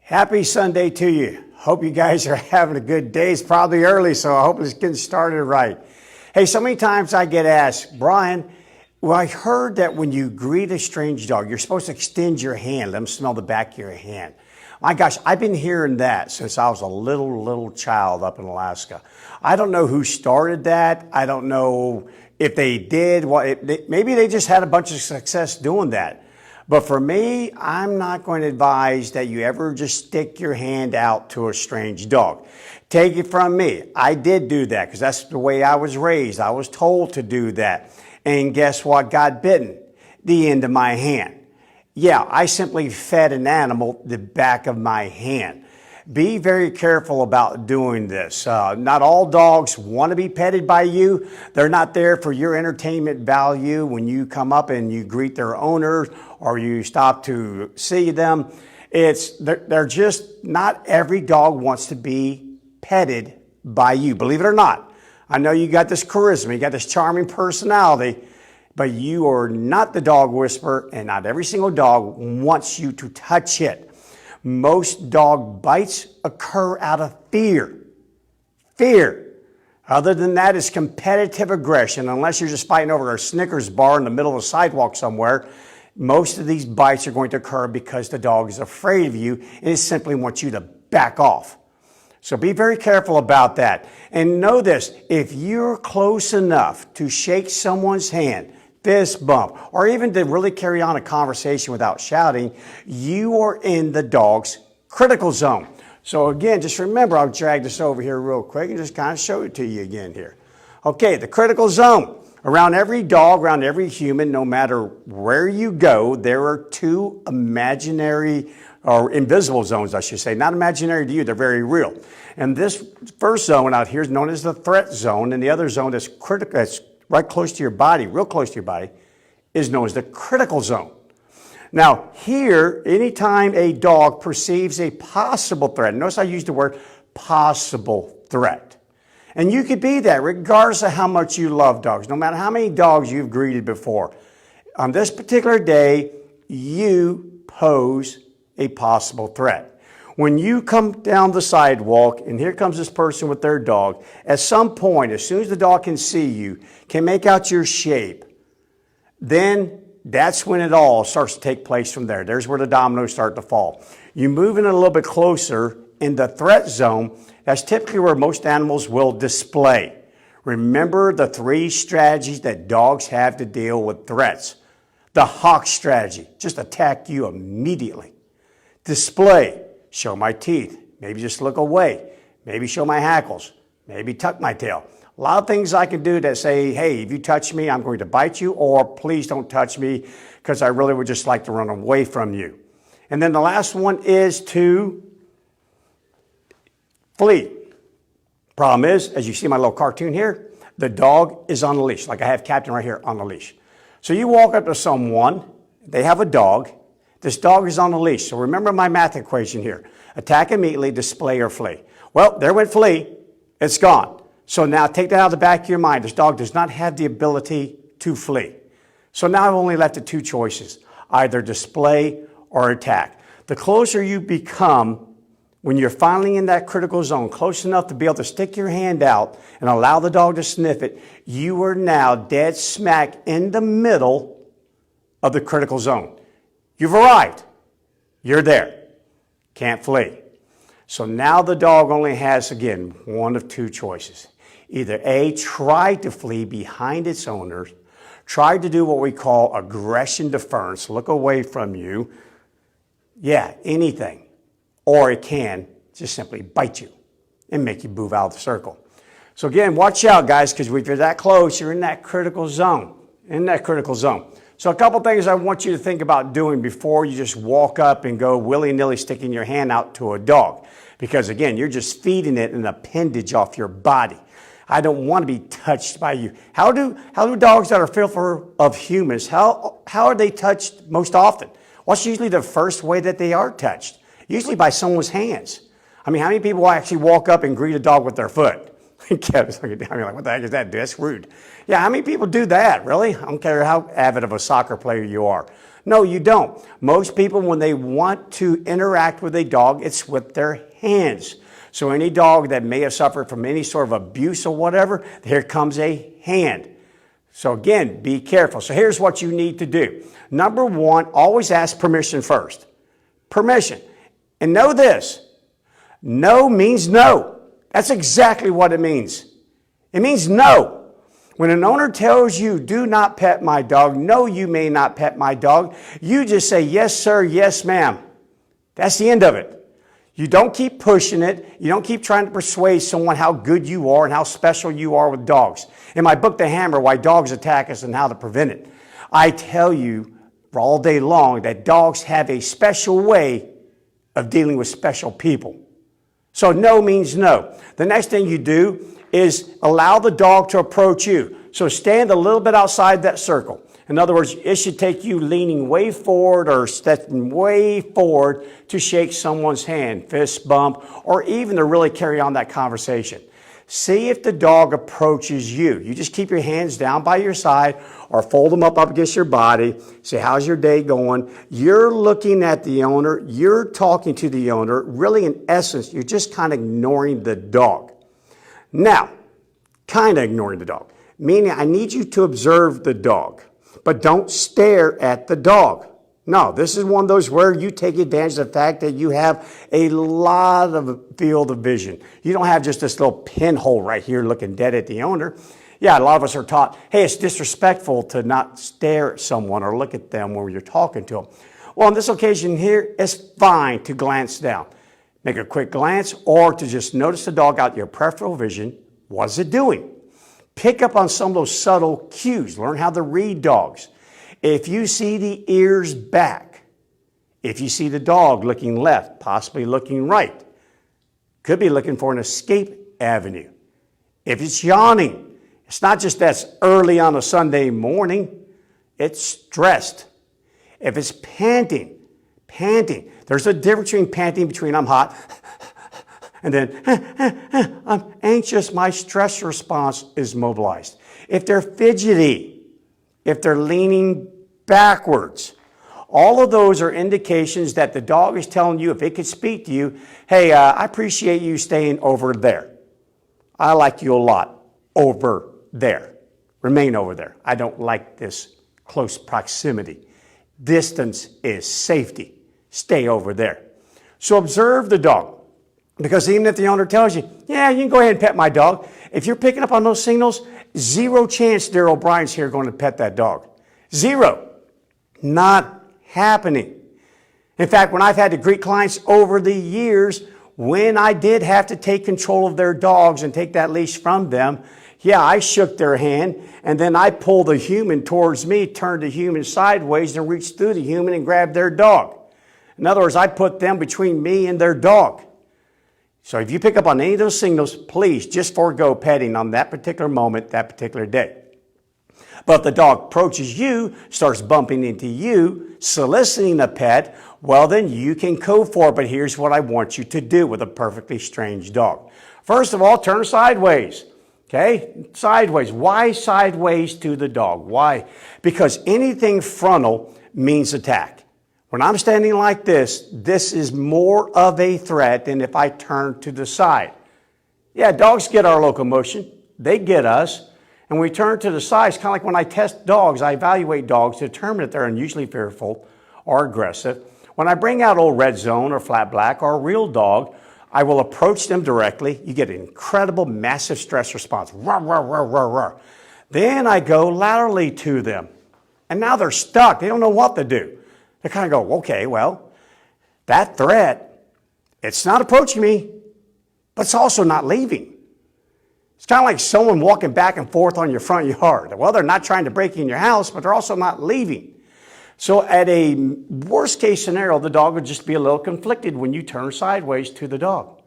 Happy Sunday to you. Hope you guys are having a good day. It's probably early, so I hope it's getting started right. Hey, so many times I get asked, Brian, well, I heard that when you greet a strange dog, you're supposed to extend your hand, let them smell the back of your hand. My gosh, I've been hearing that since I was a little child up in Alaska. I don't know who started that. I don't know if they did. Maybe they just had a bunch of success doing that. But for me, I'm not going to advise that you ever just stick your hand out to a strange dog. Take it from me. I did do that because that's the way I was raised. I was told to do that. And guess what got bitten? The end of my hand. Yeah, I simply fed an animal the back of my hand. Be very careful about doing this. Not all dogs want to be petted by you. They're not there for your entertainment value when you come up and you greet their owner or you stop to see them. They're just, not every dog wants to be petted by you, believe it or not. I know you got this charisma, you got this charming personality, but you are not the dog whisperer, and not every single dog wants you to touch it. Most dog bites occur out of fear. Fear. Other than that, it's competitive aggression. Unless you're just fighting over a Snickers bar in the middle of a sidewalk somewhere, most of these bites are going to occur because the dog is afraid of you and it simply wants you to back off. So be very careful about that. And know this, if you're close enough to shake someone's hand, fist bump, or even to really carry on a conversation without shouting, you are in the dog's critical zone. So again, just remember, I'll drag this over here real quick and just kind of show it to you again here. Okay, the critical zone. Around every dog, around every human, no matter where you go, there are two imaginary or invisible zones, I should say. Not imaginary to you, they're very real. And this first zone out here is known as the threat zone, and the other zone that's critical, that's right close to your body, real close to your body, is known as the critical zone. Now, here, anytime a dog perceives a possible threat, notice I used the word possible threat. And you could be that regardless of how much you love dogs, no matter how many dogs you've greeted before. On this particular day, you pose a possible threat. When you come down the sidewalk and here comes this person with their dog, at some point, as soon as the dog can see you, can make out your shape, then that's when it all starts to take place from there. There's where the dominoes start to fall. You move in a little bit closer in the threat zone, that's typically where most animals will display. Remember the three strategies that dogs have to deal with threats. The hawk strategy, just attack you immediately. Display, show my teeth, maybe just look away, maybe show my hackles, maybe tuck my tail. A lot of things I can do that say, hey, if you touch me, I'm going to bite you, or please don't touch me because I really would just like to run away from you. And then the last one is to flee. Problem is, as you see my little cartoon here, the dog is on a leash, like I have Captain right here on a leash. So you walk up to someone, they have a dog, this dog is on a leash. So remember my math equation here. Attack immediately, display or flee. Well, there went flee, it's gone. So now take that out of the back of your mind. This dog does not have the ability to flee. So now I've only left the two choices, either display or attack. The closer you become, when you're finally in that critical zone, close enough to be able to stick your hand out and allow the dog to sniff it, you are now dead smack in the middle of the critical zone. You've arrived. You're there. Can't flee. So now the dog only has, again, one of two choices. Either A, try to flee behind its owner, try to do what we call aggression deference, look away from you. Yeah, anything. Or it can just simply bite you and make you move out of the circle. So again, watch out, guys, because if you're that close, you're in that critical zone. So a couple things I want you to think about doing before you just walk up and go willy-nilly sticking your hand out to a dog. Because again, you're just feeding it an appendage off your body. I don't want to be touched by you. How do dogs that are fearful of humans, how are they touched most often? What's usually the first way that they are touched? Usually by someone's hands. I mean, how many people actually walk up and greet a dog with their foot? Kevin's looking down, you're like, what the heck is that? That's rude. Yeah, how many people do that, really? I don't care how avid of a soccer player you are. No, you don't. Most people, when they want to interact with a dog, it's with their hands. So any dog that may have suffered from any sort of abuse or whatever, here comes a hand. So again, be careful. So here's what you need to do. Number one, always ask permission first. Permission. And know this, no means no. That's exactly what it means. It means no. When an owner tells you, do not pet my dog, no, you may not pet my dog, you just say, yes, sir, yes, ma'am. That's the end of it. You don't keep pushing it. You don't keep trying to persuade someone how good you are and how special you are with dogs. In my book, The Hammer, Why Dogs Attack Us and How to Prevent It, I tell you all day long that dogs have a special way of dealing with special people. So no means no. The next thing you do is allow the dog to approach you. So stand a little bit outside that circle. In other words, it should take you leaning way forward or stepping way forward to shake someone's hand, fist bump, or even to really carry on that conversation. See if the dog approaches you. You just keep your hands down by your side or fold them up against your body. Say, how's your day going? You're looking at the owner. You're talking to the owner. Really, in essence, you're just kind of ignoring the dog. Now, kind of ignoring the dog, meaning I need you to observe the dog, but don't stare at the dog. No, this is one of those where you take advantage of the fact that you have a lot of field of vision. You don't have just this little pinhole right here looking dead at the owner. Yeah, a lot of us are taught, hey, it's disrespectful to not stare at someone or look at them when you're talking to them. Well, on this occasion here, it's fine to glance down. Make a quick glance or to just notice the dog out your peripheral vision. What is it doing? Pick up on some of those subtle cues. Learn how to read dogs. If you see the ears back, if you see the dog looking left, possibly looking right, could be looking for an escape avenue. If it's yawning, it's not just that's early on a Sunday morning, it's stressed. If it's panting, there's a difference between panting between I'm hot and then I'm anxious, my stress response is mobilized. If they're fidgety, if they're leaning backwards, all of those are indications that the dog is telling you, if it could speak to you, hey, I appreciate you staying over there. I like you a lot over there. Remain over there. I don't like this close proximity. Distance is safety. Stay over there. So observe the dog. Because even if the owner tells you, yeah, you can go ahead and pet my dog, if you're picking up on those signals, zero chance Darryl O'Brien's here going to pet that dog. Zero. Not happening. In fact, when I've had to greet clients over the years, when I did have to take control of their dogs and take that leash from them, yeah, I shook their hand, and then I pulled the human towards me, turned the human sideways, and reached through the human and grabbed their dog. In other words, I put them between me and their dog. So if you pick up on any of those signals, please just forego petting on that particular moment, that particular day. But if the dog approaches you, starts bumping into you, soliciting a pet, well, then you can go for it. But here's what I want you to do with a perfectly strange dog. First of all, turn sideways. Okay? Sideways. Why sideways to the dog? Why? Because anything frontal means attack. When I'm standing like this is more of a threat than if I turn to the side. Yeah, dogs get our locomotion. They get us. And when we turn to the side, it's kind of like when I test dogs, I evaluate dogs to determine if they're unusually fearful or aggressive. When I bring out old red zone or flat black or a real dog, I will approach them directly. You get an incredible, massive stress response. Roar, roar, roar, roar, roar. Then I go laterally to them. And now they're stuck. They don't know what to do. They kind of go, okay, well, that threat, it's not approaching me, but it's also not leaving. It's kind of like someone walking back and forth on your front yard. Well, they're not trying to break in your house, but they're also not leaving. So at a worst case scenario, the dog would just be a little conflicted when you turn sideways to the dog.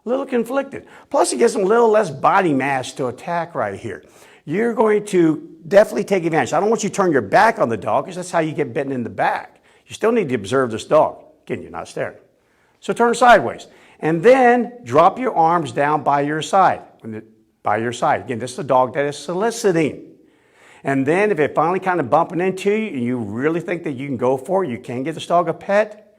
A little conflicted. Plus, it gives them a little less body mass to attack right here. You're going to definitely take advantage. I don't want you to turn your back on the dog because that's how you get bitten in the back. You still need to observe this dog. Again, you're not staring. So turn sideways. And then drop your arms down by your side. By your side. Again, this is a dog that is soliciting. And then if it finally kind of bumping into you and you really think that you can go for it, you can get this dog a pet,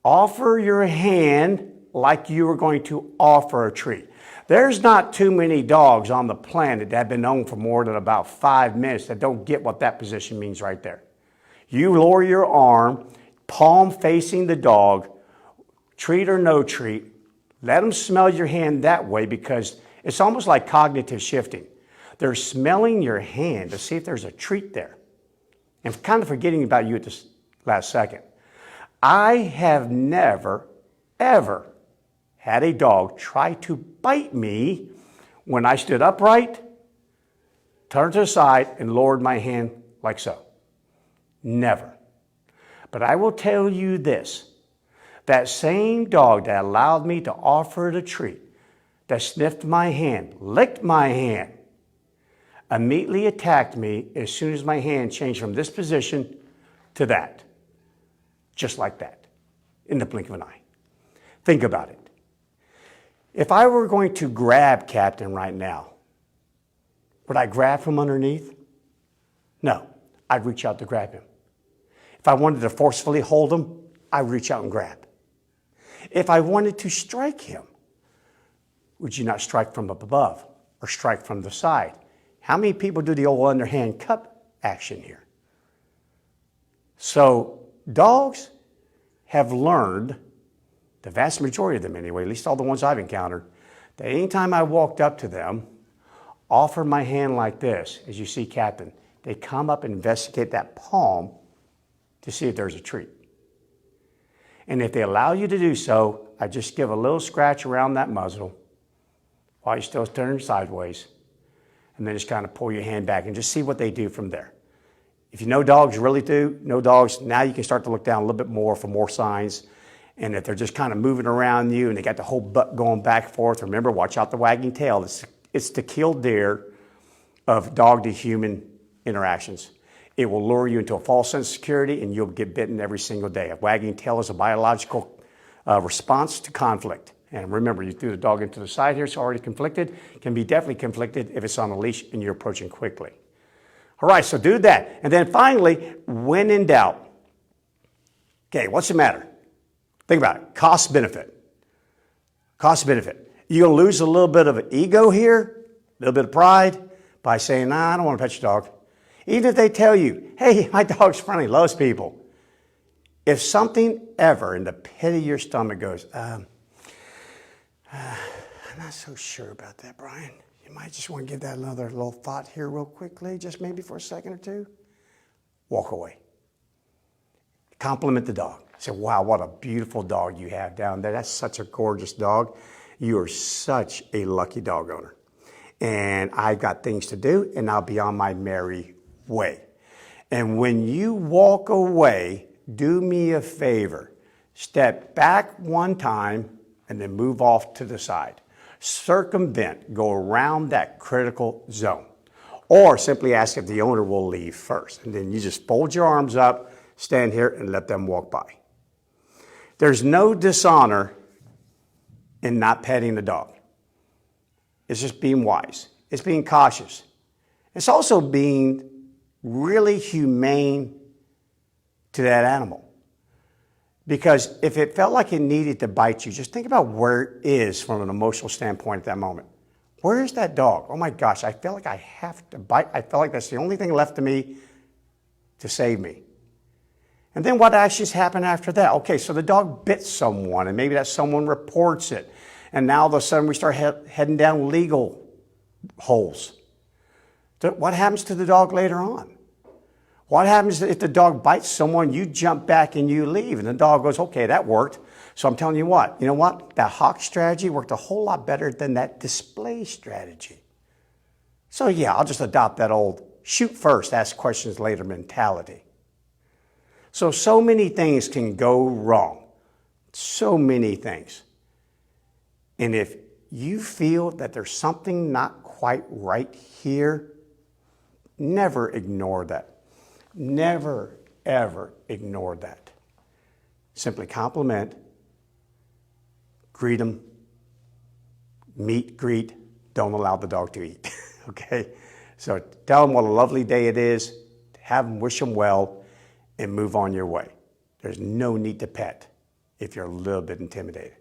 offer your hand like you were going to offer a treat. There's not too many dogs on the planet that have been known for more than about 5 minutes that don't get what that position means right there. You lower your arm, palm facing the dog, treat or no treat, let them smell your hand that way because it's almost like cognitive shifting. They're smelling your hand to see if there's a treat there and kind of forgetting about you at this last second. I have never, ever had a dog try to bite me when I stood upright, turned to the side, and lowered my hand like so. Never. But I will tell you this, that same dog that allowed me to offer it a treat, that sniffed my hand, licked my hand, immediately attacked me as soon as my hand changed from this position to that. Just like that, in the blink of an eye. Think about it. If I were going to grab Captain right now, would I grab from underneath? No, I'd reach out to grab him. If I wanted to forcefully hold him, I'd reach out and grab. If I wanted to strike him, would you not strike from up above or strike from the side? How many people do the old underhand cup action here? So dogs have learned, the vast majority of them anyway, at least all the ones I've encountered, that anytime I walked up to them, offer my hand like this, as you see Captain, they come up and investigate that palm to see if there's a treat. And if they allow you to do so, I just give a little scratch around that muzzle while you're still turning sideways, and then just kind of pull your hand back and just see what they do from there. If you know dogs really do, know dogs, now you can start to look down a little bit more for more signs. And if they're just kind of moving around you and they got the whole butt going back and forth, remember, watch out the wagging tail. It's the killdeer of dog to human interactions. It will lure you into a false sense of security and you'll get bitten every single day. A wagging tail is a biological response to conflict. And remember, you threw the dog into the side here, it's already conflicted. It can be definitely conflicted if it's on a leash and you're approaching quickly. All right, so do that. And then finally, when in doubt, okay, what's the matter? Think about it, cost benefit. Cost benefit. You're going to lose a little bit of ego here, a little bit of pride by saying, nah, I don't want to pet your dog. Even if they tell you, hey, my dog's friendly, loves people. If something ever in the pit of your stomach goes, I'm not so sure about that, Bryan. You might just want to give that another little thought here real quickly, just maybe for a second or two. Walk away. Compliment the dog. Say, wow, what a beautiful dog you have down there. That's such a gorgeous dog. You are such a lucky dog owner. And I've got things to do, and I'll be on my merry way. And when you walk away, do me a favor. Step back one time and then move off to the side. Circumvent, go around that critical zone. Or simply ask if the owner will leave first. And then you just fold your arms up, stand here, and let them walk by. There's no dishonor in not petting the dog. It's just being wise. It's being cautious. It's also being really humane to that animal. Because if it felt like it needed to bite you, just think about where it is from an emotional standpoint at that moment. Where is that dog? Oh my gosh, I feel like I have to bite. I feel like that's the only thing left to me to save me. And then what actions happen after that? Okay, so the dog bit someone, and maybe that someone reports it. And now all of a sudden we start heading down legal holes. What happens to the dog later on? What happens if the dog bites someone, you jump back and you leave, and the dog goes, okay, that worked. So I'm telling you what, that hawk strategy worked a whole lot better than that display strategy. So yeah, I'll just adopt that old shoot first, ask questions later mentality. So many things can go wrong. So many things. And if you feel that there's something not quite right here, never ignore that. Never, ever ignore that. Simply compliment, greet them, meet, greet, don't allow the dog to eat, okay? So tell them what a lovely day it is, have them, wish them well, and move on your way. There's no need to pet if you're a little bit intimidated.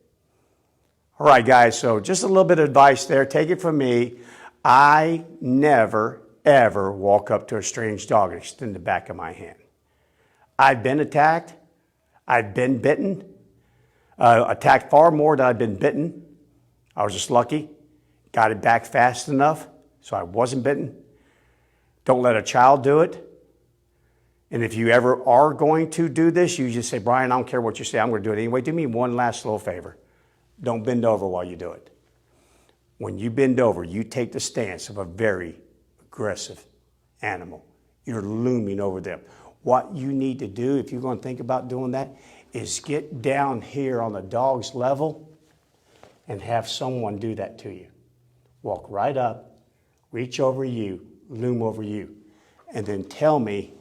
All right, guys, so just a little bit of advice there. Take it from me. I never, ever walk up to a strange dog and extend the back of my hand. I've been attacked. I've been bitten. Attacked far more than I've been bitten. I was just lucky. Got it back fast enough so I wasn't bitten. Don't let a child do it. And if you ever are going to do this, you just say, Bryan, I don't care what you say. I'm going to do it anyway. Do me one last little favor. Don't bend over while you do it. When you bend over, you take the stance of a very aggressive animal. You're looming over them. What you need to do, if you're going to think about doing that, is get down here on the dog's level and have someone do that to you. Walk right up, reach over you, loom over you, and then tell me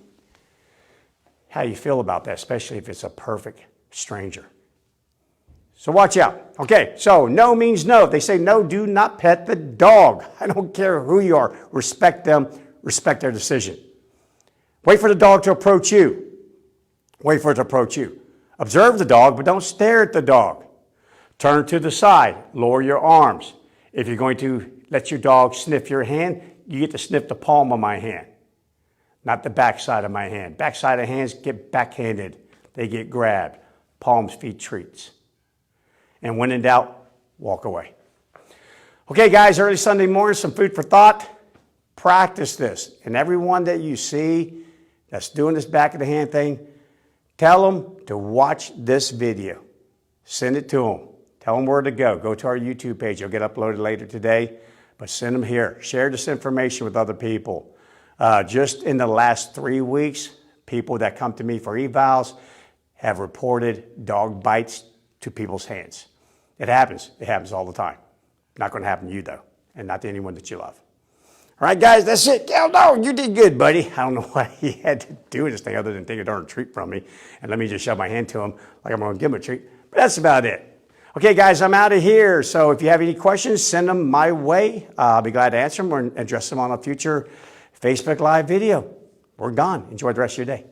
how you feel about that, especially if it's a perfect stranger. So watch out. Okay, so no means no. If they say no, do not pet the dog. I don't care who you are. Respect them. Respect their decision. Wait for the dog to approach you. Wait for it to approach you. Observe the dog, but don't stare at the dog. Turn to the side. Lower your arms. If you're going to let your dog sniff your hand, you get to sniff the palm of my hand, not the back side of my hand. Back side of hands get backhanded. They get grabbed. Palms feed treats. And when in doubt, walk away. Okay, guys, early Sunday morning, some food for thought. Practice this. And everyone that you see that's doing this back of the hand thing, tell them to watch this video. Send it to them. Tell them where to go. Go to our YouTube page. It'll get uploaded later today. But send them here. Share this information with other people. Just in the last 3 weeks, people that come to me for evals have reported dog bites to people's hands. It happens. It happens all the time. Not going to happen to you, though, and not to anyone that you love. All right, guys, that's it. Hell no, you did good, buddy. I don't know why he had to do this thing other than take a darn treat from me and let me just shove my hand to him like I'm going to give him a treat. But that's about it. Okay, guys, I'm out of here. So if you have any questions, send them my way. I'll be glad to answer them or address them on a future Facebook Live video. We're gone. Enjoy the rest of your day.